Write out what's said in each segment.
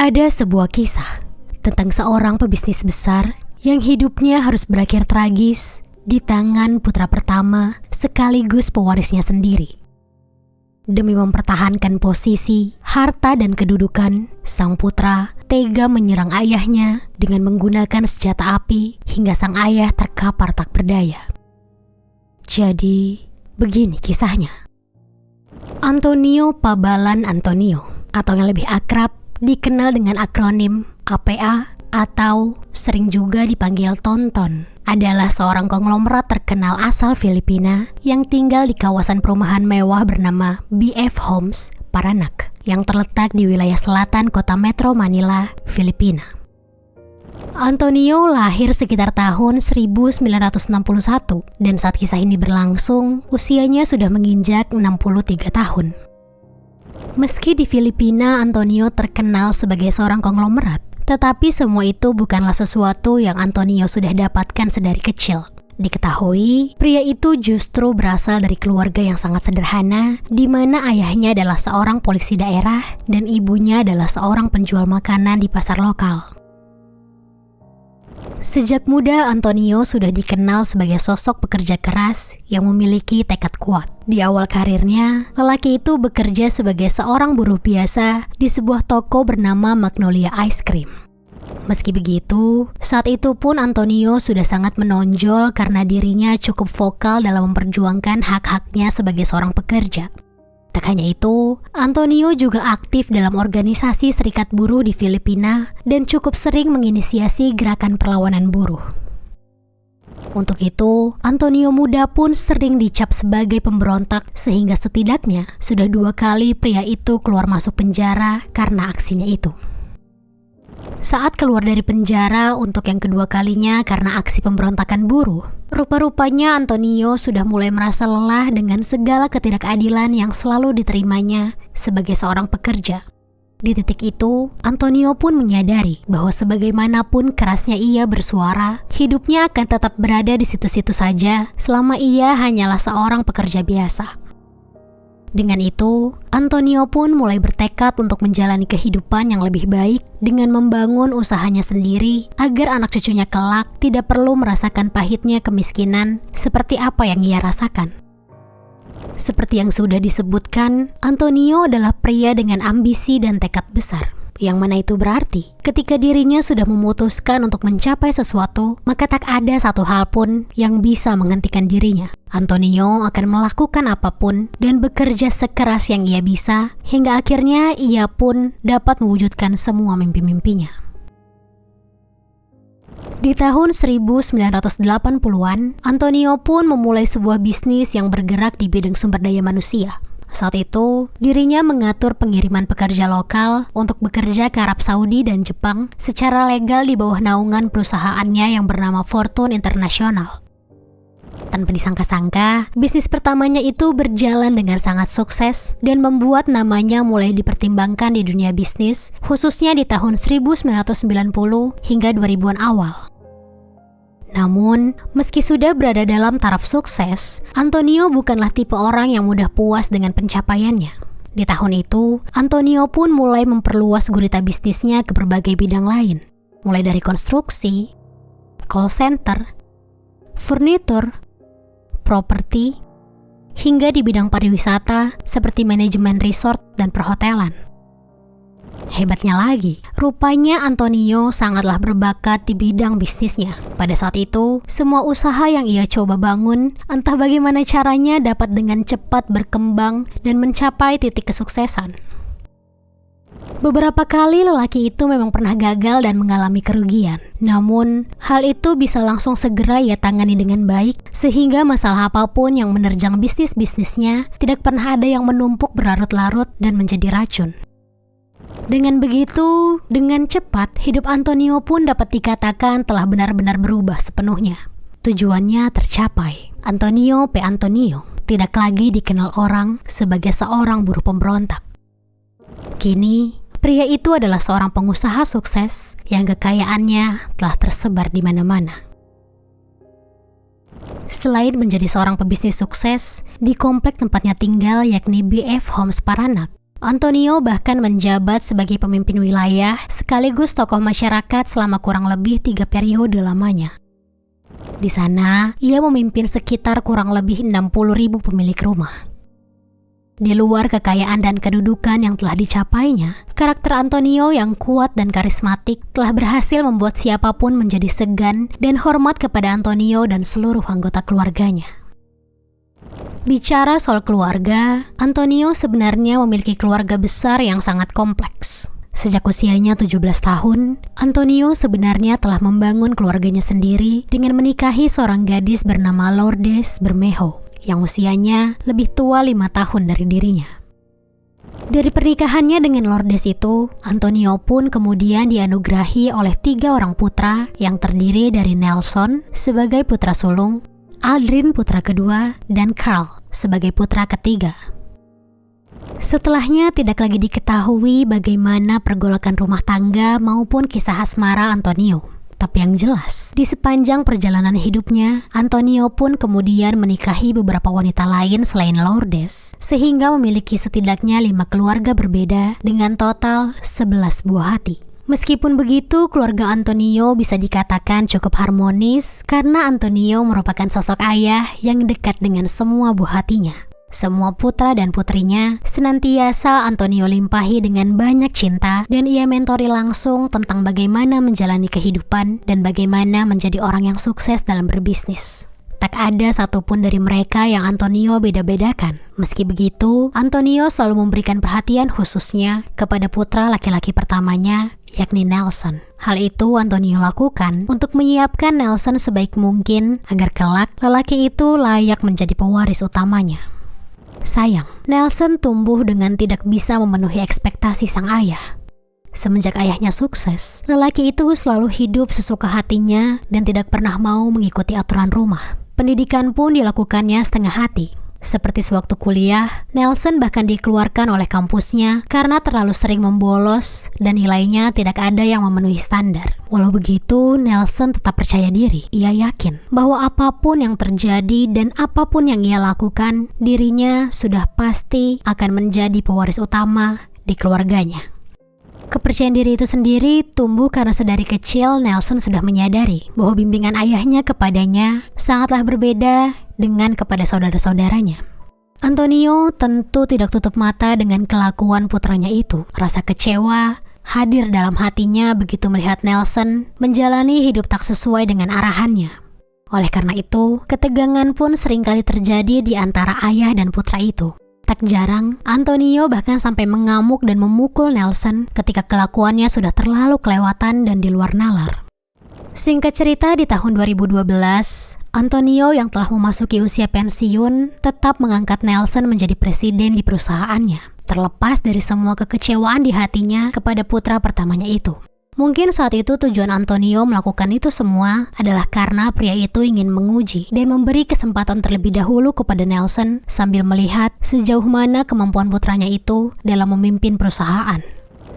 Ada sebuah kisah tentang seorang pebisnis besar yang hidupnya harus berakhir tragis di tangan putra pertama sekaligus pewarisnya sendiri. Demi mempertahankan posisi, harta dan kedudukan, sang putra tega menyerang ayahnya dengan menggunakan senjata api hingga sang ayah terkapar tak berdaya. Jadi, begini kisahnya. Antonio Pabalan Antonio, atau yang lebih akrab dikenal dengan akronim APA atau sering juga dipanggil Tonton, adalah seorang konglomerat terkenal asal Filipina yang tinggal di kawasan perumahan mewah bernama BF Homes, Paranak, yang terletak di wilayah selatan kota Metro Manila, Filipina. Antonio lahir sekitar tahun 1961 dan saat kisah ini berlangsung, usianya sudah menginjak 63 tahun. Meski di Filipina Antonio terkenal sebagai seorang konglomerat, tetapi semua itu bukanlah sesuatu yang Antonio sudah dapatkan sedari kecil. Diketahui, pria itu justru berasal dari keluarga yang sangat sederhana, di mana ayahnya adalah seorang polisi daerah dan ibunya adalah seorang penjual makanan di pasar lokal. Sejak muda, Antonio sudah dikenal sebagai sosok pekerja keras yang memiliki tekad kuat. Di awal karirnya, lelaki itu bekerja sebagai seorang buruh biasa di sebuah toko bernama Magnolia Ice Cream. Meski begitu, saat itu pun Antonio sudah sangat menonjol karena dirinya cukup vokal dalam memperjuangkan hak-haknya sebagai seorang pekerja. Tak hanya itu, Antonio juga aktif dalam organisasi serikat buruh di Filipina dan cukup sering menginisiasi gerakan perlawanan buruh. Untuk itu, Antonio muda pun sering dicap sebagai pemberontak sehingga setidaknya sudah 2 kali pria itu keluar masuk penjara karena aksinya itu. Saat keluar dari penjara untuk yang kedua kalinya karena aksi pemberontakan buruh, rupa-rupanya Antonio sudah mulai merasa lelah dengan segala ketidakadilan yang selalu diterimanya sebagai seorang pekerja. Di titik itu, Antonio pun menyadari bahwa sebagaimanapun kerasnya ia bersuara, hidupnya akan tetap berada di situ-situ saja selama ia hanyalah seorang pekerja biasa. Dengan itu, Antonio pun mulai bertekad untuk menjalani kehidupan yang lebih baik dengan membangun usahanya sendiri agar anak cucunya kelak tidak perlu merasakan pahitnya kemiskinan seperti apa yang ia rasakan. Seperti yang sudah disebutkan, Antonio adalah pria dengan ambisi dan tekad besar. Yang mana itu berarti, ketika dirinya sudah memutuskan untuk mencapai sesuatu, maka tak ada satu hal pun yang bisa menghentikan dirinya. Antonio akan melakukan apapun dan bekerja sekeras yang ia bisa, hingga akhirnya ia pun dapat mewujudkan semua mimpi-mimpinya. Di tahun 1980-an, Antonio pun memulai sebuah bisnis yang bergerak di bidang sumber daya manusia. Saat itu, dirinya mengatur pengiriman pekerja lokal untuk bekerja ke Arab Saudi dan Jepang secara legal di bawah naungan perusahaannya yang bernama Fortune International. Tanpa disangka-sangka, bisnis pertamanya itu berjalan dengan sangat sukses dan membuat namanya mulai dipertimbangkan di dunia bisnis, khususnya di tahun 1990 hingga 2000-an awal. Namun, meski sudah berada dalam taraf sukses, Antonio bukanlah tipe orang yang mudah puas dengan pencapaiannya. Di tahun itu, Antonio pun mulai memperluas gurita bisnisnya ke berbagai bidang lain, mulai dari konstruksi, call center, furnitur, properti, hingga di bidang pariwisata seperti manajemen resort dan perhotelan. Hebatnya lagi, rupanya Antonio sangatlah berbakat di bidang bisnisnya. Pada saat itu, semua usaha yang ia coba bangun, entah bagaimana caranya dapat dengan cepat berkembang dan mencapai titik kesuksesan. Beberapa kali lelaki itu memang pernah gagal dan mengalami kerugian. Namun, hal itu bisa langsung segera ia tangani dengan baik, sehingga masalah apapun yang menerjang bisnis-bisnisnya tidak pernah ada yang menumpuk berlarut-larut dan menjadi racun. Dengan begitu, dengan cepat, hidup Antonio pun dapat dikatakan telah benar-benar berubah sepenuhnya. Tujuannya tercapai. Antonio P. Antonio tidak lagi dikenal orang sebagai seorang buruh pemberontak. Kini, pria itu adalah seorang pengusaha sukses yang kekayaannya telah tersebar di mana-mana. Selain menjadi seorang pebisnis sukses, di komplek tempatnya tinggal yakni BF Homes Paranak, Antonio bahkan menjabat sebagai pemimpin wilayah sekaligus tokoh masyarakat selama kurang lebih 3 periode lamanya. Di sana, ia memimpin sekitar kurang lebih 60.000 pemilik rumah. Di luar kekayaan dan kedudukan yang telah dicapainya, karakter Antonio yang kuat dan karismatik telah berhasil membuat siapapun menjadi segan dan hormat kepada Antonio dan seluruh anggota keluarganya. Bicara soal keluarga, Antonio sebenarnya memiliki keluarga besar yang sangat kompleks. Sejak usianya 17 tahun, Antonio sebenarnya telah membangun keluarganya sendiri dengan menikahi seorang gadis bernama Lourdes Bermejo yang usianya lebih tua 5 tahun dari dirinya. Dari pernikahannya dengan Lourdes itu, Antonio pun kemudian dianugerahi oleh 3 orang putra yang terdiri dari Nelson sebagai putra sulung, Aldrin putra kedua, dan Carl sebagai putra ketiga. Setelahnya tidak lagi diketahui bagaimana pergolakan rumah tangga maupun kisah asmara Antonio. Tapi yang jelas, di sepanjang perjalanan hidupnya, Antonio pun kemudian menikahi beberapa wanita lain selain Lourdes, sehingga memiliki setidaknya 5 keluarga berbeda dengan total 11 buah hati. Meskipun begitu, keluarga Antonio bisa dikatakan cukup harmonis karena Antonio merupakan sosok ayah yang dekat dengan semua buah hatinya. Semua putra dan putrinya senantiasa Antonio limpahi dengan banyak cinta dan ia mentori langsung tentang bagaimana menjalani kehidupan dan bagaimana menjadi orang yang sukses dalam berbisnis. Tak ada satupun dari mereka yang Antonio beda-bedakan. Meski begitu, Antonio selalu memberikan perhatian khususnya kepada putra laki-laki pertamanya, yakni Nelson. Hal itu Antonio lakukan untuk menyiapkan Nelson sebaik mungkin agar kelak lelaki itu layak menjadi pewaris utamanya. Sayang, Nelson tumbuh dengan tidak bisa memenuhi ekspektasi sang ayah. Semenjak ayahnya sukses, lelaki itu selalu hidup sesuka hatinya dan tidak pernah mau mengikuti aturan rumah. Pendidikan pun dilakukannya setengah hati. Seperti sewaktu kuliah, Nelson bahkan dikeluarkan oleh kampusnya karena terlalu sering membolos dan nilainya tidak ada yang memenuhi standar. Walau begitu, Nelson tetap percaya diri. Ia yakin bahwa apapun yang terjadi dan apapun yang ia lakukan, dirinya sudah pasti akan menjadi pewaris utama di keluarganya. Kepercayaan diri itu sendiri tumbuh karena sedari kecil Nelson sudah menyadari bahwa bimbingan ayahnya kepadanya sangatlah berbeda dengan kepada saudara-saudaranya. Antonio tentu tidak tutup mata dengan kelakuan putranya itu. Rasa kecewa hadir dalam hatinya begitu melihat Nelson menjalani hidup tak sesuai dengan arahannya. Oleh karena itu, ketegangan pun seringkali terjadi di antara ayah dan putra itu. Tak jarang, Antonio bahkan sampai mengamuk dan memukul Nelson ketika kelakuannya sudah terlalu kelewatan dan di luar nalar. Singkat cerita, di tahun 2012, Antonio yang telah memasuki usia pensiun tetap mengangkat Nelson menjadi presiden di perusahaannya, terlepas dari semua kekecewaan di hatinya kepada putra pertamanya itu. Mungkin saat itu tujuan Antonio melakukan itu semua adalah karena pria itu ingin menguji dan memberi kesempatan terlebih dahulu kepada Nelson sambil melihat sejauh mana kemampuan putranya itu dalam memimpin perusahaan.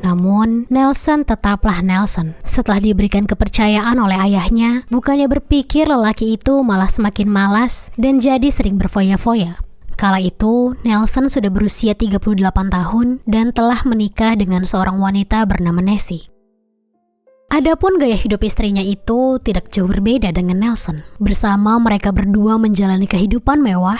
Namun, Nelson tetaplah Nelson. Setelah diberikan kepercayaan oleh ayahnya, bukannya berpikir lelaki itu malah semakin malas dan jadi sering berfoya-foya. Kala itu, Nelson sudah berusia 38 tahun dan telah menikah dengan seorang wanita bernama Nessie. Adapun gaya hidup istrinya itu tidak jauh berbeda dengan Nelson. Bersama mereka berdua menjalani kehidupan mewah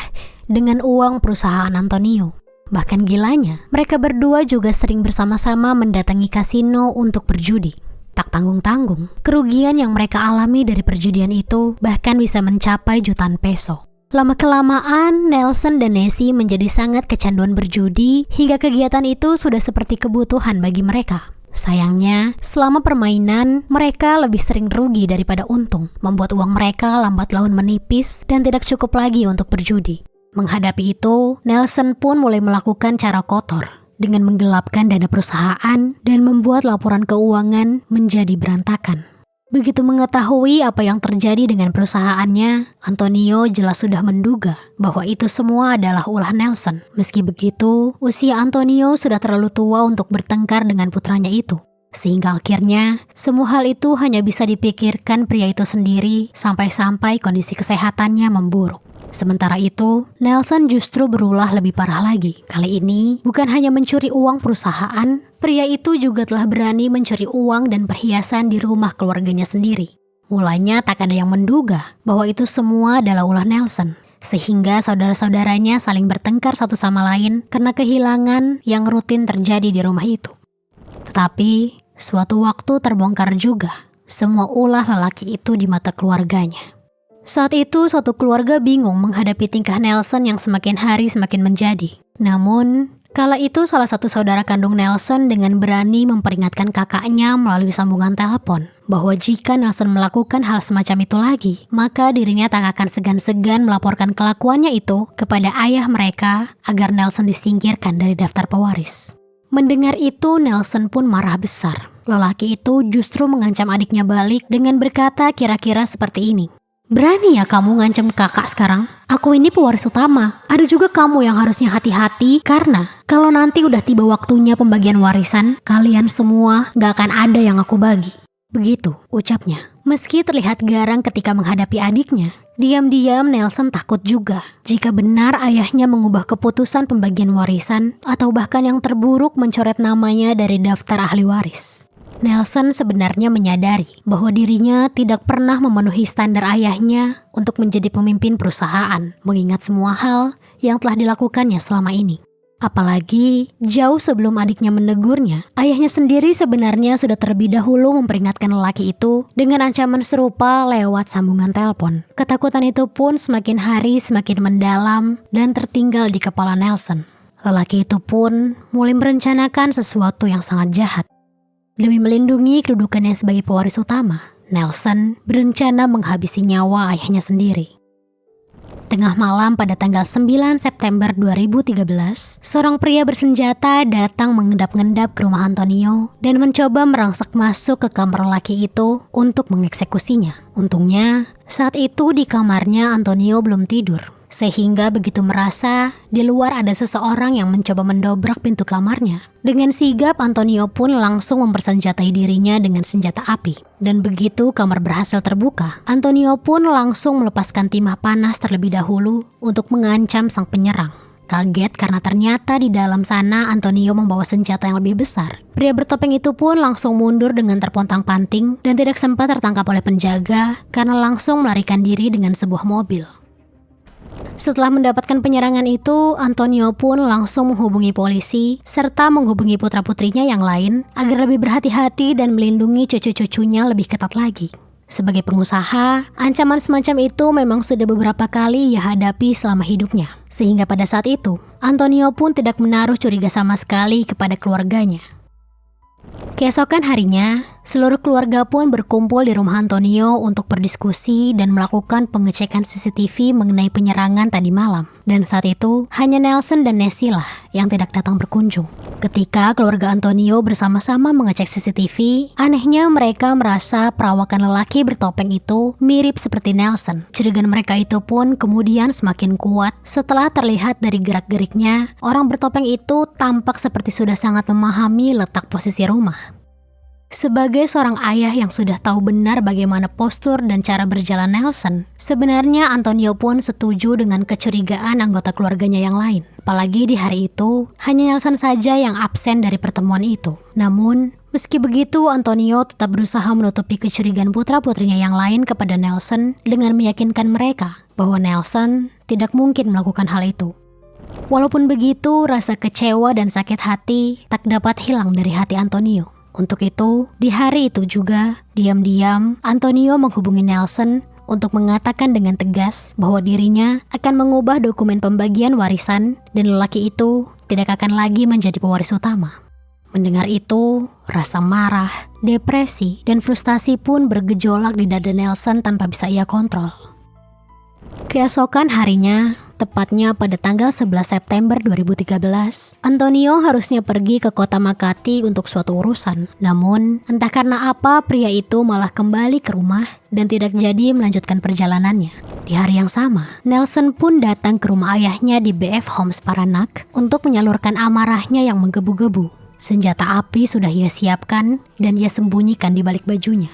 dengan uang perusahaan Antonio. Bahkan gilanya, mereka berdua juga sering bersama-sama mendatangi kasino untuk berjudi. Tak tanggung-tanggung, kerugian yang mereka alami dari perjudian itu bahkan bisa mencapai jutaan peso. Lama-kelamaan, Nelson dan Nessie menjadi sangat kecanduan berjudi hingga kegiatan itu sudah seperti kebutuhan bagi mereka. Sayangnya, selama permainan, mereka lebih sering rugi daripada untung, membuat uang mereka lambat laun menipis dan tidak cukup lagi untuk berjudi. Menghadapi itu, Nelson pun mulai melakukan cara kotor dengan menggelapkan dana perusahaan dan membuat laporan keuangan menjadi berantakan. Begitu mengetahui apa yang terjadi dengan perusahaannya, Antonio jelas sudah menduga bahwa itu semua adalah ulah Nelson. Meski begitu, usia Antonio sudah terlalu tua untuk bertengkar dengan putranya itu. Sehingga akhirnya, semua hal itu hanya bisa dipikirkan pria itu sendiri sampai-sampai kondisi kesehatannya memburuk. Sementara itu, Nelson justru berulah lebih parah lagi. Kali ini, bukan hanya mencuri uang perusahaan, pria itu juga telah berani mencuri uang dan perhiasan di rumah keluarganya sendiri. Mulanya tak ada yang menduga bahwa itu semua adalah ulah Nelson. Sehingga saudara-saudaranya saling bertengkar satu sama lain karena kehilangan yang rutin terjadi di rumah itu. Tetapi, suatu waktu terbongkar juga semua ulah lelaki itu di mata keluarganya. Saat itu suatu keluarga bingung menghadapi tingkah Nelson yang semakin hari semakin menjadi. Namun, kala itu salah satu saudara kandung Nelson dengan berani memperingatkan kakaknya melalui sambungan telepon bahwa jika Nelson melakukan hal semacam itu lagi, maka dirinya tak akan segan-segan melaporkan kelakuannya itu kepada ayah mereka agar Nelson disingkirkan dari daftar pewaris. Mendengar itu, Nelson pun marah besar. Lelaki itu justru mengancam adiknya balik dengan berkata kira-kira seperti ini. Berani ya kamu ngancam kakak sekarang? Aku ini pewaris utama. Ada juga kamu yang harusnya hati-hati karena kalau nanti udah tiba waktunya pembagian warisan, kalian semua gak akan ada yang aku bagi. Begitu ucapnya. Meski terlihat garang ketika menghadapi adiknya, diam-diam Nelson takut juga jika benar ayahnya mengubah keputusan pembagian warisan atau bahkan yang terburuk mencoret namanya dari daftar ahli waris. Nelson sebenarnya menyadari bahwa dirinya tidak pernah memenuhi standar ayahnya untuk menjadi pemimpin perusahaan, mengingat semua hal yang telah dilakukannya selama ini. Apalagi jauh sebelum adiknya menegurnya, ayahnya sendiri sebenarnya sudah terlebih dahulu memperingatkan lelaki itu dengan ancaman serupa lewat sambungan telepon. Ketakutan itu pun semakin hari semakin mendalam dan tertinggal di kepala Nelson. Lelaki itu pun mulai merencanakan sesuatu yang sangat jahat. Demi melindungi kedudukannya sebagai pewaris utama, Nelson berencana menghabisi nyawa ayahnya sendiri. Tengah malam pada tanggal 9 September 2013, seorang pria bersenjata datang mengendap-endap ke rumah Antonio dan mencoba merangsak masuk ke kamar lelaki itu untuk mengeksekusinya. Untungnya, saat itu di kamarnya Antonio belum tidur. Sehingga begitu merasa di luar ada seseorang yang mencoba mendobrak pintu kamarnya. Dengan sigap Antonio pun langsung mempersenjatai dirinya dengan senjata api. Dan begitu kamar berhasil terbuka, Antonio pun langsung melepaskan timah panas terlebih dahulu untuk mengancam sang penyerang. Kaget karena ternyata di dalam sana Antonio membawa senjata yang lebih besar. Pria bertopeng itu pun langsung mundur dengan terpontang-panting dan tidak sempat tertangkap oleh penjaga karena langsung melarikan diri dengan sebuah mobil. Setelah mendapatkan penyerangan itu, Antonio pun langsung menghubungi polisi serta menghubungi putra-putrinya yang lain agar lebih berhati-hati dan melindungi cucu-cucunya lebih ketat lagi. Sebagai pengusaha, ancaman semacam itu memang sudah beberapa kali ia hadapi selama hidupnya. Sehingga pada saat itu, Antonio pun tidak menaruh curiga sama sekali kepada keluarganya. Keesokan harinya, seluruh keluarga pun berkumpul di rumah Antonio untuk berdiskusi dan melakukan pengecekan CCTV mengenai penyerangan tadi malam. Dan saat itu, hanya Nelson dan Nessie lah yang tidak datang berkunjung. Ketika keluarga Antonio bersama-sama mengecek CCTV, anehnya mereka merasa perawakan lelaki bertopeng itu mirip seperti Nelson. Curigaan mereka itu pun kemudian semakin kuat setelah terlihat dari gerak-geriknya, orang bertopeng itu tampak seperti sudah sangat memahami letak posisi rumah. Sebagai seorang ayah yang sudah tahu benar bagaimana postur dan cara berjalan Nelson, sebenarnya Antonio pun setuju dengan kecurigaan anggota keluarganya yang lain. Apalagi di hari itu, hanya Nelson saja yang absen dari pertemuan itu. Namun, meski begitu, Antonio tetap berusaha menutupi kecurigaan putra-putrinya yang lain kepada Nelson dengan meyakinkan mereka bahwa Nelson tidak mungkin melakukan hal itu. Walaupun begitu, rasa kecewa dan sakit hati tak dapat hilang dari hati Antonio. Untuk itu, di hari itu juga, diam-diam Antonio menghubungi Nelson untuk mengatakan dengan tegas bahwa dirinya akan mengubah dokumen pembagian warisan dan lelaki itu tidak akan lagi menjadi pewaris utama. Mendengar itu, rasa marah, depresi, dan frustasi pun bergejolak di dada Nelson tanpa bisa ia kontrol. Keesokan harinya, tepatnya pada tanggal 11 September 2013, Antonio harusnya pergi ke kota Makati untuk suatu urusan. Namun, entah karena apa pria itu malah kembali ke rumah dan tidak jadi melanjutkan perjalanannya. Di hari yang sama, Nelson pun datang ke rumah ayahnya di BF Homes Paranak untuk menyalurkan amarahnya yang menggebu-gebu. Senjata api sudah ia siapkan dan ia sembunyikan di balik bajunya.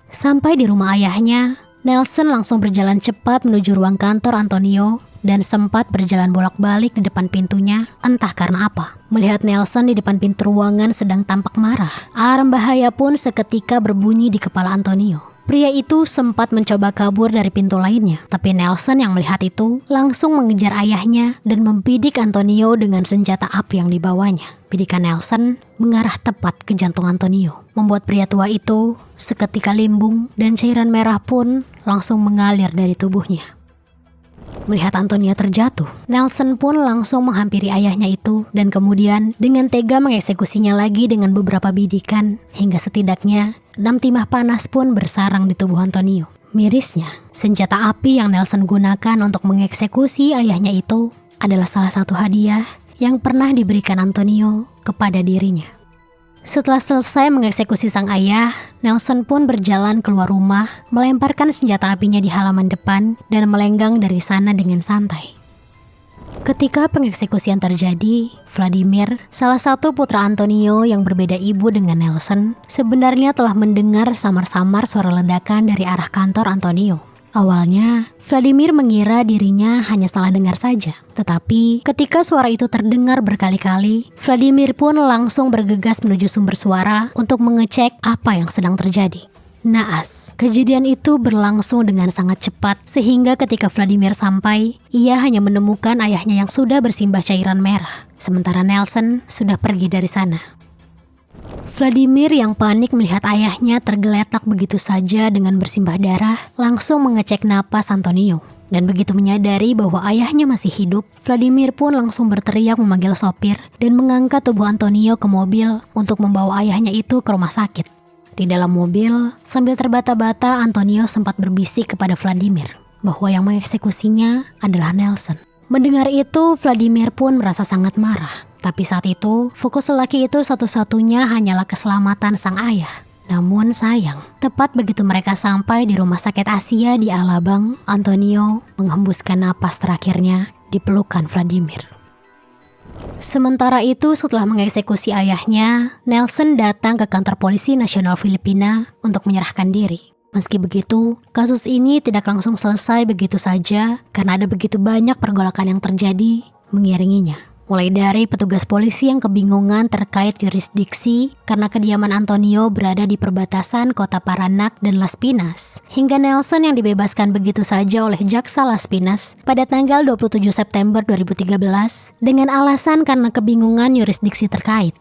Sampai di rumah ayahnya, Nelson langsung berjalan cepat menuju ruang kantor Antonio dan sempat berjalan bolak-balik di depan pintunya, entah karena apa. Melihat Nelson di depan pintu ruangan sedang tampak marah, alarm bahaya pun seketika berbunyi di kepala Antonio. Pria itu sempat mencoba kabur dari pintu lainnya, tapi Nelson yang melihat itu langsung mengejar ayahnya dan membidik Antonio dengan senjata api yang dibawanya. Bidikan Nelson mengarah tepat ke jantung Antonio, membuat pria tua itu seketika limbung dan cairan merah pun langsung mengalir dari tubuhnya. Melihat Antonio terjatuh, Nelson pun langsung menghampiri ayahnya itu dan kemudian dengan tega mengeksekusinya lagi dengan beberapa bidikan hingga setidaknya 6 timah panas pun bersarang di tubuh Antonio. Mirisnya, senjata api yang Nelson gunakan untuk mengeksekusi ayahnya itu adalah salah satu hadiah yang pernah diberikan Antonio kepada dirinya. Setelah selesai mengeksekusi sang ayah, Nelson pun berjalan keluar rumah, melemparkan senjata apinya di halaman depan dan melenggang dari sana dengan santai. Ketika pengeksekusian terjadi, Vladimir, salah satu putra Antonio yang berbeda ibu dengan Nelson, sebenarnya telah mendengar samar-samar suara ledakan dari arah kantor Antonio. Awalnya, Vladimir mengira dirinya hanya salah dengar saja. Tetapi, ketika suara itu terdengar berkali-kali, Vladimir pun langsung bergegas menuju sumber suara untuk mengecek apa yang sedang terjadi. Naas, kejadian itu berlangsung dengan sangat cepat sehingga ketika Vladimir sampai, ia hanya menemukan ayahnya yang sudah bersimbah cairan merah, sementara Nelson sudah pergi dari sana. Vladimir yang panik melihat ayahnya tergeletak begitu saja dengan bersimbah darah, langsung mengecek napas Antonio. Dan begitu menyadari bahwa ayahnya masih hidup, Vladimir pun langsung berteriak memanggil sopir dan mengangkat tubuh Antonio ke mobil untuk membawa ayahnya itu ke rumah sakit. Di dalam mobil, sambil terbata-bata Antonio sempat berbisik kepada Vladimir bahwa yang mengeksekusinya adalah Nelson. Mendengar itu, Vladimir pun merasa sangat marah. Tapi saat itu, fokus lelaki itu satu-satunya hanyalah keselamatan sang ayah. Namun sayang, tepat begitu mereka sampai di rumah sakit Asia di Alabang, Antonio menghembuskan napas terakhirnya di pelukan Vladimir. Sementara itu, setelah mengeksekusi ayahnya, Nelson datang ke kantor polisi nasional Filipina untuk menyerahkan diri. Meski begitu, kasus ini tidak langsung selesai begitu saja karena ada begitu banyak pergolakan yang terjadi mengiringinya. Mulai dari petugas polisi yang kebingungan terkait jurisdiksi karena kediaman Antonio berada di perbatasan kota Paranak dan Las Pinas, hingga Nelson yang dibebaskan begitu saja oleh jaksa Las Pinas pada tanggal 27 September 2013 dengan alasan karena kebingungan jurisdiksi terkait.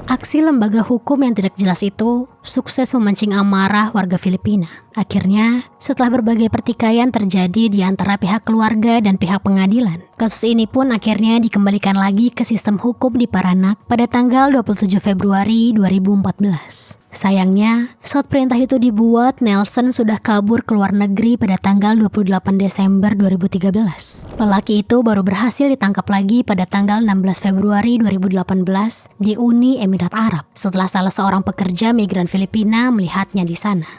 Aksi lembaga hukum yang tidak jelas itu sukses memancing amarah warga Filipina. Akhirnya, setelah berbagai pertikaian terjadi di antara pihak keluarga dan pihak pengadilan, kasus ini pun akhirnya dikembalikan lagi ke sistem hukum di Paranak pada tanggal 27 Februari 2014. Sayangnya, saat perintah itu dibuat, Nelson sudah kabur ke luar negeri pada tanggal 28 Desember 2013. Lelaki itu baru berhasil ditangkap lagi pada tanggal 16 Februari 2018 di Uni Emirat Arab setelah salah seorang pekerja migran Filipina melihatnya di sana.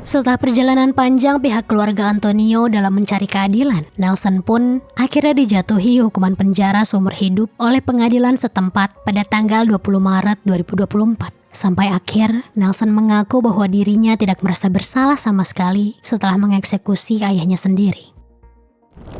Setelah perjalanan panjang pihak keluarga Antonio dalam mencari keadilan, Nelson pun akhirnya dijatuhi hukuman penjara seumur hidup oleh pengadilan setempat pada tanggal 20 Maret 2024. Sampai akhir, Nelson mengaku bahwa dirinya tidak merasa bersalah sama sekali setelah mengeksekusi ayahnya sendiri.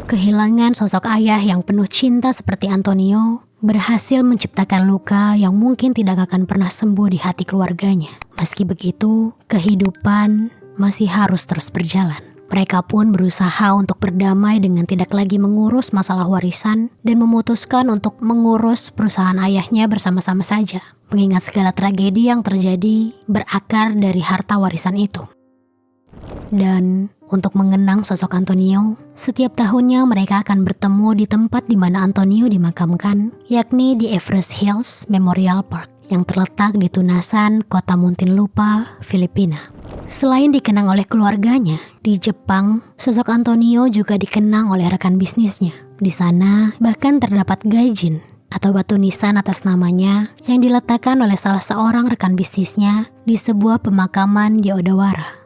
Kehilangan sosok ayah yang penuh cinta seperti Antonio berhasil menciptakan luka yang mungkin tidak akan pernah sembuh di hati keluarganya. Meski begitu, kehidupan masih harus terus berjalan. Mereka pun berusaha untuk berdamai dengan tidak lagi mengurus masalah warisan dan memutuskan untuk mengurus perusahaan ayahnya bersama-sama saja, mengingat segala tragedi yang terjadi berakar dari harta warisan itu. Dan untuk mengenang sosok Antonio, setiap tahunnya mereka akan bertemu di tempat di mana Antonio dimakamkan, yakni di Everest Hills Memorial Park yang terletak di Tunasan, Kota Muntinlupa, Filipina. Selain dikenang oleh keluarganya, di Jepang, sosok Antonio juga dikenang oleh rekan bisnisnya. Di sana, bahkan terdapat gaijin atau batu nisan atas namanya yang diletakkan oleh salah seorang rekan bisnisnya di sebuah pemakaman di Odawara.